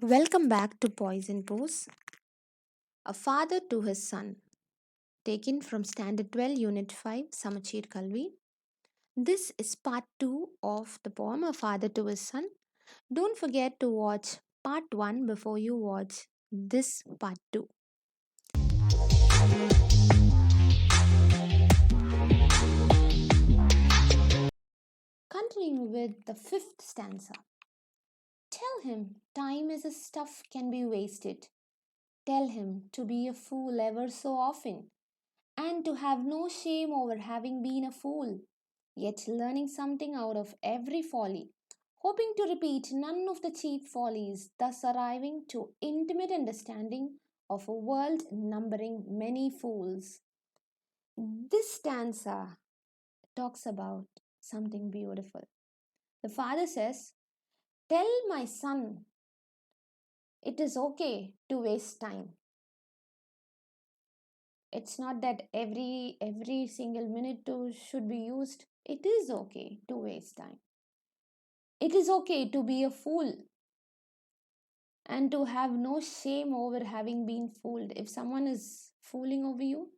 Welcome back to Poise and Pose, a father to his son, taken from Standard 12, Unit 5, Samacheer Kalvi. This is part 2 of the poem A Father to His Son. Don't forget to watch part 1 before you watch this part 2. Continuing with the fifth stanza. Tell him time is a stuff can be wasted. Tell him to be a fool ever so often, and to have no shame over having been a fool, yet learning something out of every folly, hoping to repeat none of the cheap follies, thus arriving to intimate understanding of a world numbering many fools. This stanza talks about something beautiful. The father says, tell my son it is okay to waste time. It's not that every single minute should be used. It is okay to waste time. It is okay to be a fool and to have no shame over having been fooled. If someone is fooling over you,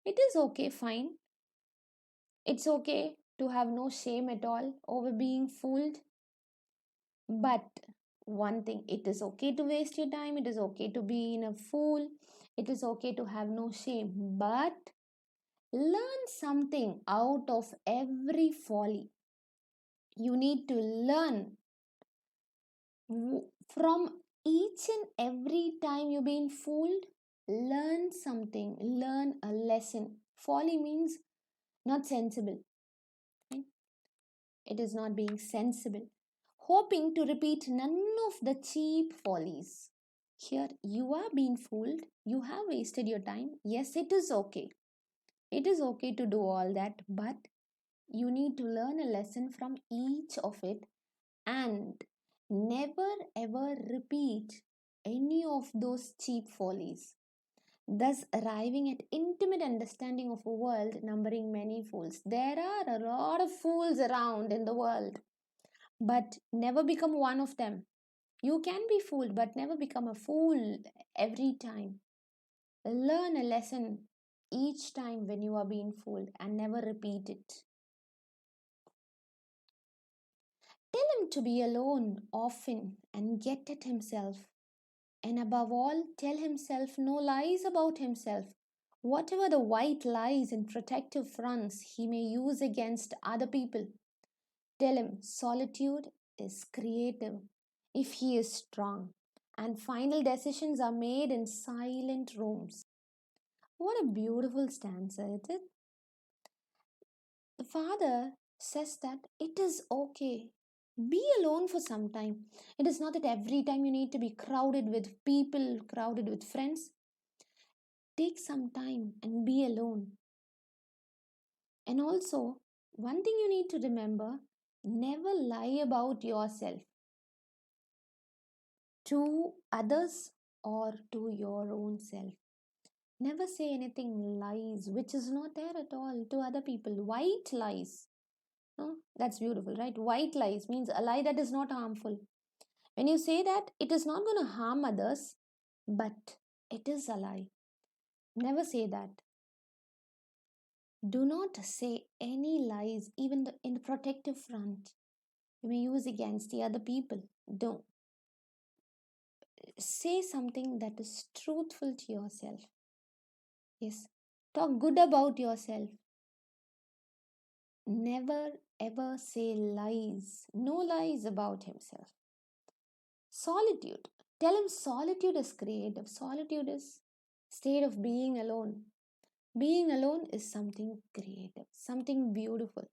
it is okay, fine. It's okay to have no shame at all over being fooled. But one thing, it is okay to waste your time, it is okay to be in a fool, it is okay to have no shame. But learn something out of every folly. You need to learn from each and every time you've been fooled. Learn something, learn a lesson. Folly means not sensible, right? It is not being sensible, hoping to repeat none of the cheap follies. Here you are being fooled, you have wasted your time. Yes, it is okay, it is okay to do all that, but you need to learn a lesson from each of it and never ever repeat any of those cheap follies, thus arriving at intimate understanding of a world numbering many fools. There are a lot of fools around in the world, but never become one of them. You can be fooled, but never become a fool every time. Learn a lesson each time when you are being fooled and never repeat it. Tell him to be alone often and get at himself. And above all, tell himself no lies about himself. Whatever the white lies and protective fronts he may use against other people, tell him solitude is creative if he is strong, and final decisions are made in silent rooms. What a beautiful stanza, isn't it? The father says that it is okay. Be alone for some time. It is not that every time you need to be crowded with people, crowded with friends. Take some time and be alone. And also, one thing you need to remember, never lie about yourself to others or to your own self. Never say anything lies which is not there at all to other people. White lies. No, that's beautiful, right? White lies means a lie that is not harmful. When you say that, it is not going to harm others, but it is a lie. Never say that. Do not say any lies, even in the protective front. You may use against the other people. Don't. Say something that is truthful to yourself. Yes. Talk good about yourself. Never ever say lies. No lies about himself. Solitude. Tell him solitude is creative. Solitude is state of being alone. Being alone is something creative, something beautiful.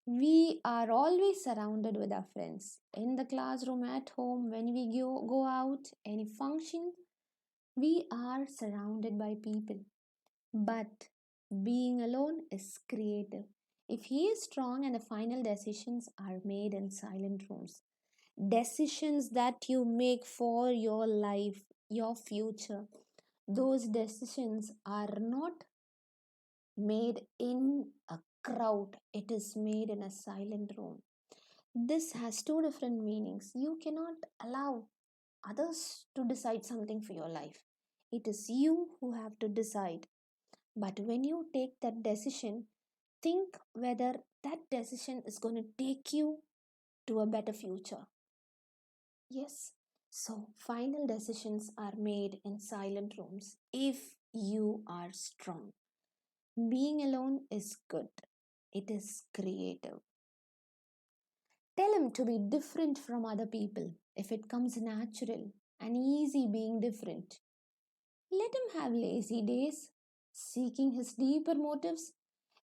We are always surrounded with our friends. In the classroom, at home, when we go out, any function, we are surrounded by people. But being alone is creative. If he is strong and the final decisions are made in silent rooms, decisions that you make for your life, your future, those decisions are not made in a crowd, it is made in a silent room. This has two different meanings. You cannot allow others to decide something for your life. It is you who have to decide. But when you take that decision, think whether that decision is going to take you to a better future. Yes. So, final decisions are made in silent rooms if you are strong. Being alone is good, it is creative. Tell him to be different from other people if it comes natural and easy being different. Let him have lazy days, seeking his deeper motives.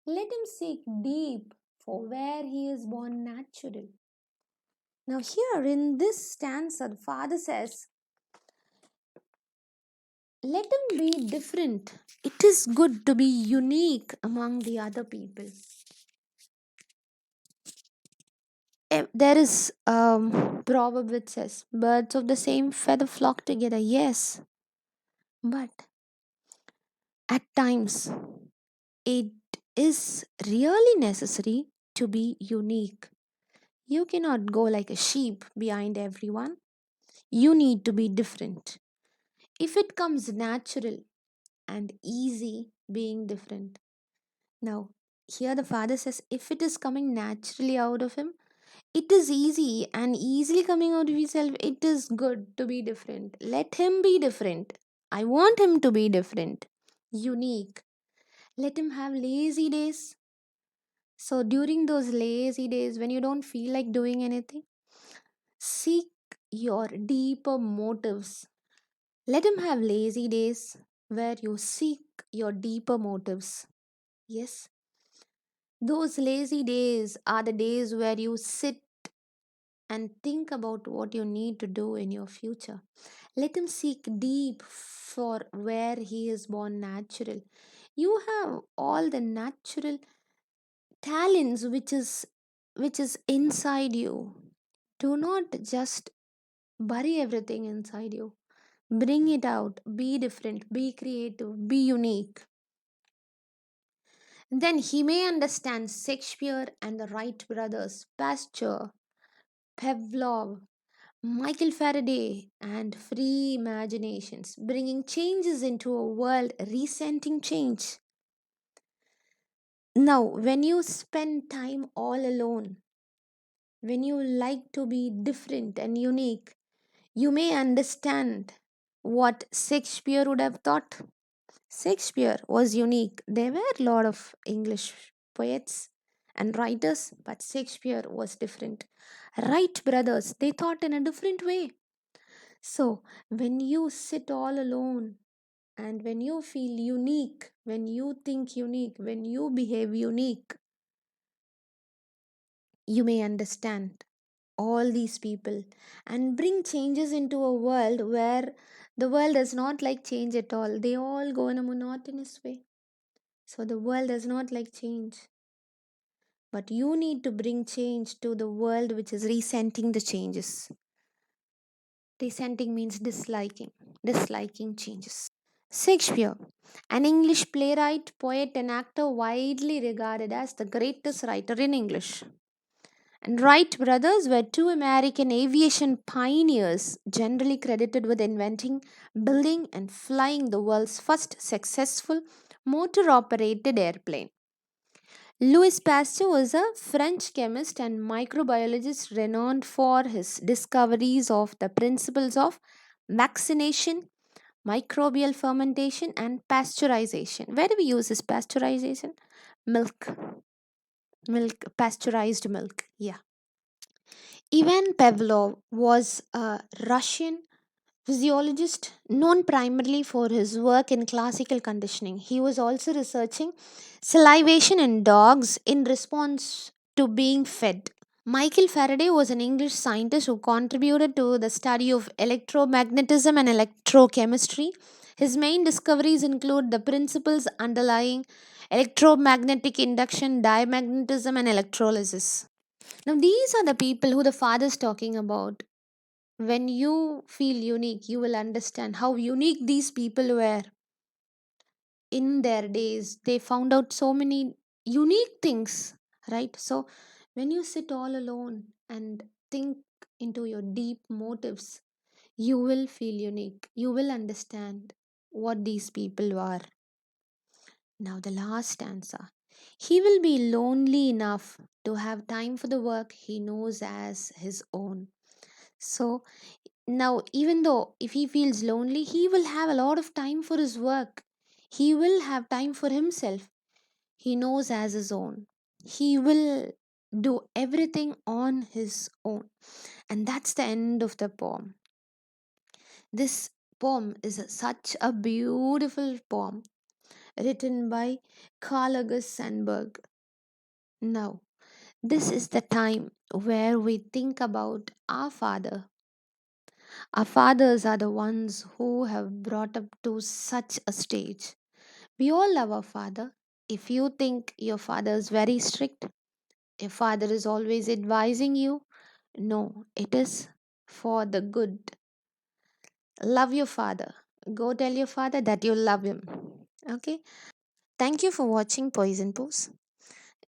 Let him seek deep for where he is born natural. Now, here in this stanza, the father says, let him be different. It is good to be unique among the other people. There is proverb which says, birds of the same feather flock together. Yes, but at times it is really necessary to be unique. You cannot go like a sheep behind everyone. You need to be different. If it comes natural and easy being different. Now, here the father says, if it is coming naturally out of him, it is easy and easily coming out of himself. It is good to be different. Let him be different. I want him to be different, unique. Let him have lazy days. So, during those lazy days when you don't feel like doing anything, seek your deeper motives. Let him have lazy days where you seek your deeper motives. Yes, those lazy days are the days where you sit and think about what you need to do in your future. Let him seek deep for where he is born natural. You have all the natural talents which is inside you. Do not just bury everything inside you. Bring it out. Be different. Be creative. Be unique. Then he may understand Shakespeare and the Wright brothers, Pasteur, Pavlov, Michael Faraday, and free imaginations, bringing changes into a world resenting change. Now, when you spend time all alone, when you like to be different and unique, you may understand what Shakespeare would have thought. Shakespeare was unique. There were a lot of English poets and writers, but Shakespeare was different. Wright brothers, they thought in a different way. So, when you sit all alone and when you feel unique, when you think unique, when you behave unique, you may understand all these people and bring changes into a world where the world does not like change at all. They all go in a monotonous way. So, the world does not like change. But you need to bring change to the world which is resenting the changes. Resenting means disliking changes. Shakespeare, an English playwright, poet, and actor widely regarded as the greatest writer in English. And Wright brothers were two American aviation pioneers, generally credited with inventing, building, and flying the world's first successful motor operated airplane. Louis Pasteur was a French chemist and microbiologist renowned for his discoveries of the principles of vaccination, microbial fermentation, and pasteurization. Where do we use this pasteurization? Milk. Milk, pasteurized milk. Yeah. Ivan Pavlov was a Russian physiologist known primarily for his work in classical conditioning. He was also researching salivation in dogs in response to being fed. Michael Faraday was an English scientist who contributed to the study of electromagnetism and electrochemistry. His main discoveries include the principles underlying electromagnetic induction, diamagnetism, and electrolysis. Now, these are the people who the father is talking about. When you feel unique, you will understand how unique these people were in their days. They found out so many unique things, right? So, when you sit all alone and think into your deep motives, You will feel unique. You will understand what these people are. Now, the last stanza. He will be lonely enough to have time for the work he knows as his own. So, now, even though if he feels lonely, he will have a lot of time for his work. He will have time for himself. He knows as his own. He will do everything on his own. And that's the end of the poem. This poem is such a beautiful poem written by Carl Sandburg. Now, this is the time where we think about our father. Our fathers are the ones who have brought up to such a stage. We all love our father. If you think your father is very strict, your father is always advising you, no, it is for the good. Love your father. Go tell your father that you love him. Okay? Thank you for watching Poison Pose.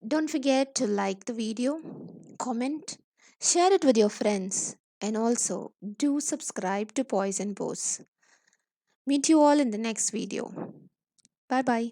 Don't forget to like the video, comment, share it with your friends, and also do subscribe to Poison Pose. Meet you all in the next video. Bye bye.